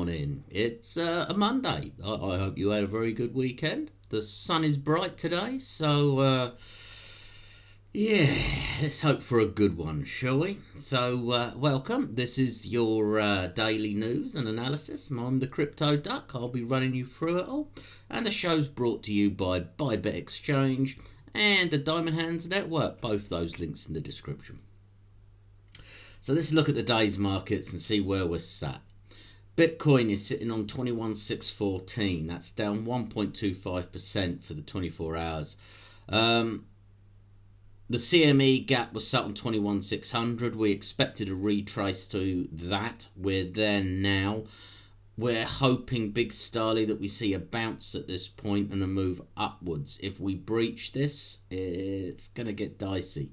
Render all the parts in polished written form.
morning. It's a Monday. I hope you had a very good weekend. The sun is bright today, so yeah, let's hope for a good one, shall we? So welcome. This is your daily news and analysis. I'm the Crypto Duck. I'll be running you through it all. And the show's brought to you by BYBIT Exchange and the Diamond Hands Network. Both those links in the description. So let's look at the day's markets and see where we're sat. Bitcoin is sitting on 21,614. That's down 1.25% for the 24 hours. The CME gap was set on 21,600. We expected a retrace to that. We're there now. We're hoping, Big Starly, that we see a bounce at this point and a move upwards. If we breach this, it's going to get dicey.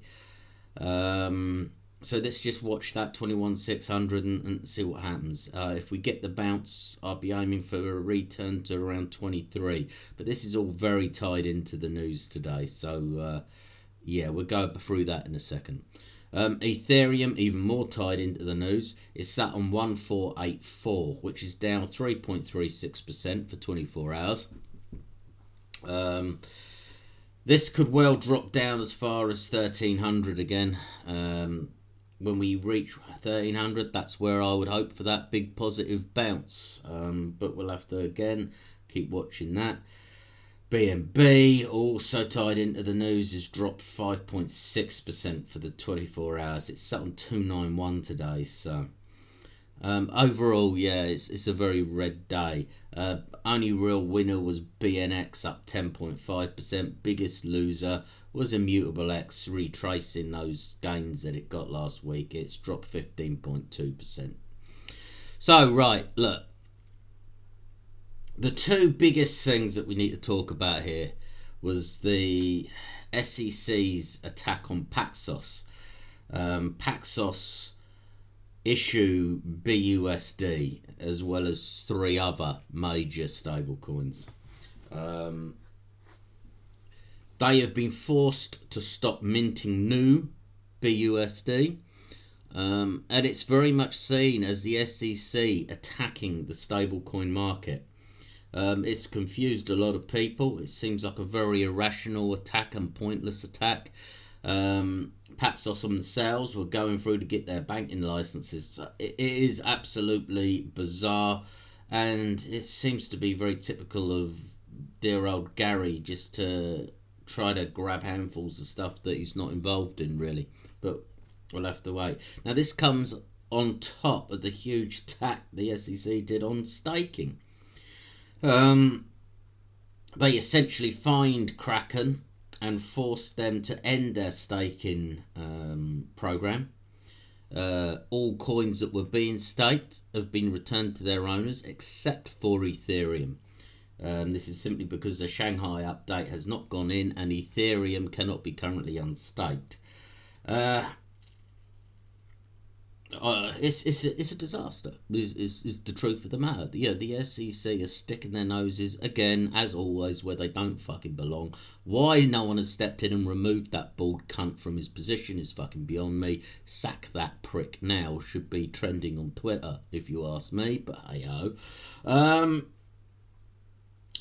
So let's just watch that 21,600 and see what happens. If we get the bounce, I'll be aiming for a return to around 23. But this is all very tied into the news today. So, yeah, we'll go through that in a second. Ethereum, even more tied into the news, is sat on 1484, which is down 3.36% for 24 hours. This could well drop down as far as 1300 again. When we reach 1300, that's where I would hope for that big positive bounce. But we'll have to, again, keep watching that. BNB, also tied into the news, has dropped 5.6% for the 24 hours. It's sat on 291 today. So overall, yeah, it's a very red day. Only real winner was BNX, up 10.5%. Biggest loser was Immutable X, retracing those gains that it got last week. It's dropped 15.2%. So, right, look. The two biggest things that we need to talk about here was the SEC's attack on Paxos. Paxos issue BUSD as well as 3 other major stablecoins. They have been forced to stop minting new BUSD, and it's very much seen as the SEC attacking the stablecoin market. It's confused a lot of people. It seems like a very irrational attack and pointless attack. Paxos themselves were going through to get their banking licenses. So it is absolutely bizarre, and it seems to be very typical of dear old Gary just to try to grab handfuls of stuff that he's not involved in, really. But we'll have to wait. Now, this comes on top of the huge attack the SEC did on staking. They essentially fined Kraken and forced them to end their staking program. All coins that were being staked have been returned to their owners except for Ethereum. This is simply because the Shanghai update has not gone in and Ethereum cannot be currently unstaked. It's a disaster, is the truth of the matter. Yeah, the SEC are sticking their noses, again, as always, where they don't fucking belong. Why no one has stepped in and removed that bald cunt from his position is fucking beyond me. Sack that prick now. Should be trending on Twitter, if you ask me, but hey-ho.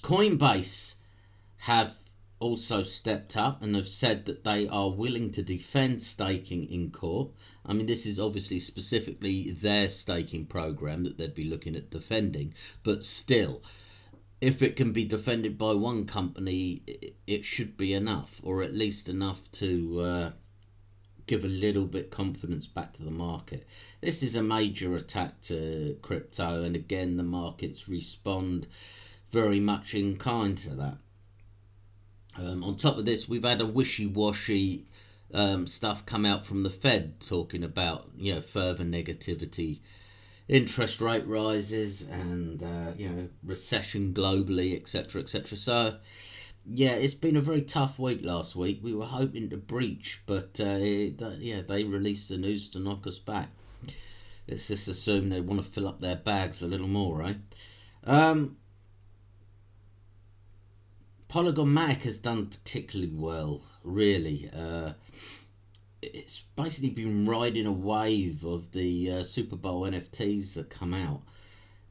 Coinbase have also stepped up and have said that they are willing to defend staking in court. I mean, this is obviously specifically their staking program that they'd be looking at defending, but still, if it can be defended by one company, it should be enough, or at least enough to give a little bit confidence back to the market. This is a major attack to crypto, and again, the markets respond very much in kind to that. On top of this, we've had a wishy-washy stuff come out from the Fed talking about, further negativity, interest rate rises, and recession globally, etc., etc. So, yeah, it's been a very tough week last week. We were hoping to breach, but they released the news to knock us back. Let's just assume they want to fill up their bags a little more, right? Polygon Mac has done particularly well, really. It's basically been riding a wave of the Super Bowl NFTs that come out.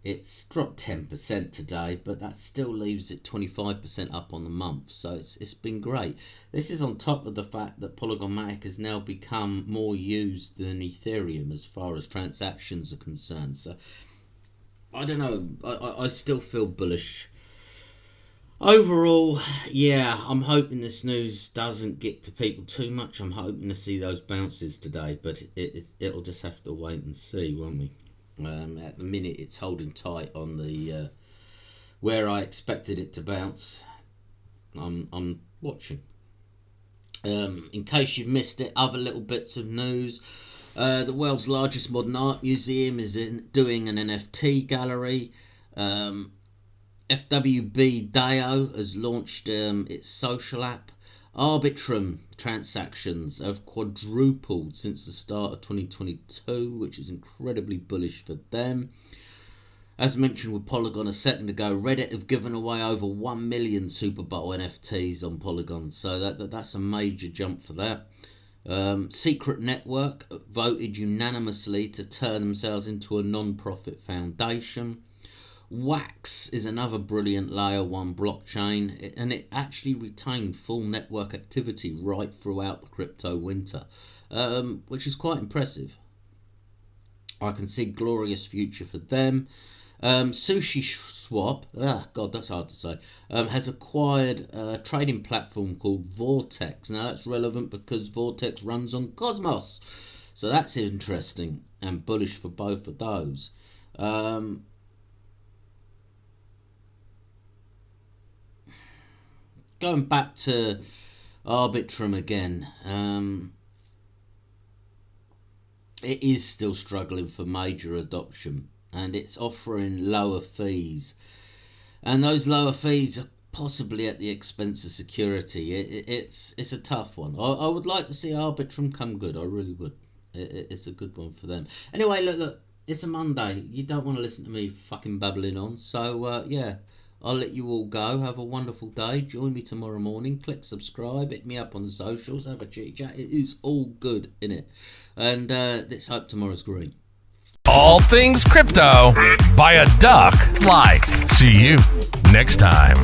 It's dropped 10% today, but that still leaves it 25% up on the month. So it's been great. This is on top of the fact that Polygon Matic has now become more used than Ethereum as far as transactions are concerned. So I don't know. I still feel bullish. Overall, yeah, I'm hoping this news doesn't get to people too much. I'm hoping to see those bounces today, but it'll just have to wait and see, won't we? At the minute, it's holding tight on the where I expected it to bounce. I'm watching. In case you've missed it, other little bits of news. The world's largest modern art museum is doing an NFT gallery. FWB DAO has launched its social app. Arbitrum transactions have quadrupled since the start of 2022, which is incredibly bullish for them. As mentioned with Polygon a second ago, Reddit have given away over 1 million Super Bowl NFTs on Polygon, so that's a major jump for that. Secret Network voted unanimously to turn themselves into a non-profit foundation. Wax is another brilliant layer 1 blockchain, and it actually retained full network activity right throughout the crypto winter, which is quite impressive. I can see glorious future for them. Sushi Swap, God, that's hard to say, has acquired a trading platform called Vortex. Now that's relevant because Vortex runs on Cosmos, so that's interesting and bullish for both of those. Going back to Arbitrum again, it is still struggling for major adoption, and it's offering lower fees, and those lower fees are possibly at the expense of security. It's a tough one. I would like to see Arbitrum come good. I really would. It's a good one for them. Anyway, look, it's a Monday. You don't want to listen to me fucking babbling on, so yeah. I'll let you all go. Have a wonderful day. Join me tomorrow morning. Click subscribe. Hit me up on the socials. Have a chit chat. It is all good, innit? And let's hope tomorrow's green. All things crypto by a duck life. See you next time.